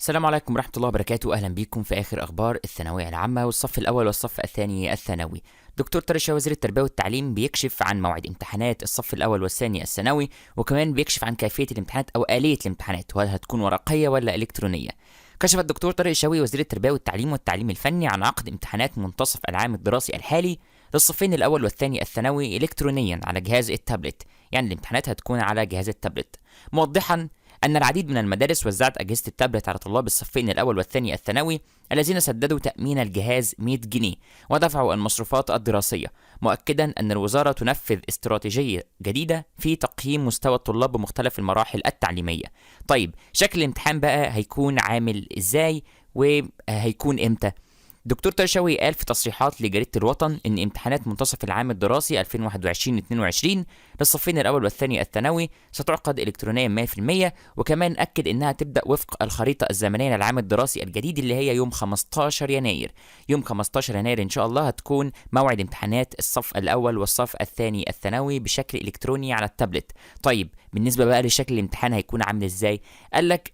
السلام عليكم ورحمة الله وبركاته. أهلا بيكم في آخر أخبار الثانوية العامة والصف الأول والصف الثاني الثانوي. دكتور طارق شوقي وزير التربية والتعليم بيكشف عن موعد امتحانات الصف الأول والثاني الثانوي، وكمان بيكشف عن كيفية الامتحانات أو آلية الامتحانات، وهل هتكون ورقية ولا إلكترونية. كشف الدكتور طارق شوقي وزير التربية والتعليم الفني عن عقد امتحانات منتصف العام الدراسي الحالي للصفين الأول والثاني الثانوي إلكترونيا على جهاز التابلت، يعني الامتحانات هتكون على جهاز التابلت، موضحا أن العديد من المدارس وزعت أجهزة التابلت على طلاب الصفين الأول والثاني الثانوي الذين سددوا تأمين الجهاز 100 جنيه ودفعوا المصروفات الدراسية، مؤكدا أن الوزارة تنفذ استراتيجية جديدة في تقييم مستوى الطلاب بمختلف المراحل التعليمية. طيب شكل الامتحان بقى هيكون عامل إزاي وهيكون إمتى؟ دكتور طارق شوقي قال في تصريحات لجريدة الوطن إن امتحانات منتصف العام الدراسي 2021-22 للصفين الأول والثاني الثانوي ستعقد إلكترونيا 100%، وكمان أكد إنها تبدأ وفق الخريطة الزمنية للعام الدراسي الجديد اللي هي يوم 15 يناير. يوم 15 يناير إن شاء الله هتكون موعد امتحانات الصف الأول والصف الثاني الثانوي بشكل إلكتروني على التابلت. طيب بالنسبة بقى لشكل الامتحان هيكون عامل إزاي؟ قال لك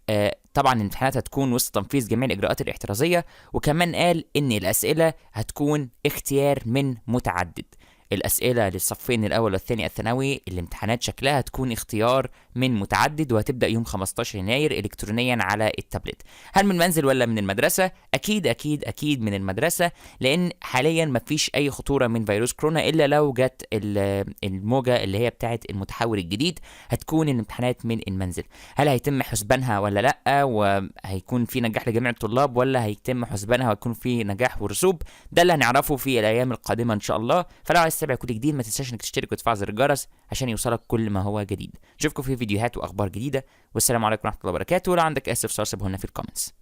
طبعا الامتحانات هتكون وسط تنفيذ جميع الإجراءات الاحترازية، وكمان قال إن الأسئلة هتكون اختيار من متعدد. الأسئلة للصفين الأول والثاني الثانوي الامتحانات شكلها هتكون اختيار من متعدد، وهتبدأ يوم 15 يناير إلكترونيا على التابلت. هل من المنزل ولا من المدرسة؟ أكيد أكيد أكيد من المدرسة، لأن حاليا مفيش أي خطورة من فيروس كورونا إلا لو جت الموجة اللي هي بتاعت المتحور الجديد. هتكون الامتحانات من المنزل. هل هيتم حسبانها ولا لأ، وهيكون في نجاح لجميع الطلاب، ولا هيتم حسبانها ويكون في نجاح ورسوب؟ ده اللي هنعرفه في الأيام القادمة إن شاء الله. فلو عايز تتابع كل جديد ما تنساش انك تشترك وتفعل زر الجرس عشان يوصلك كل ما هو جديد. نشوفكم في فيديوهات واخبار جديده، والسلام عليكم ورحمه الله وبركاته. ولو عندك اي استفسار سيبه لنا في الكومنتس.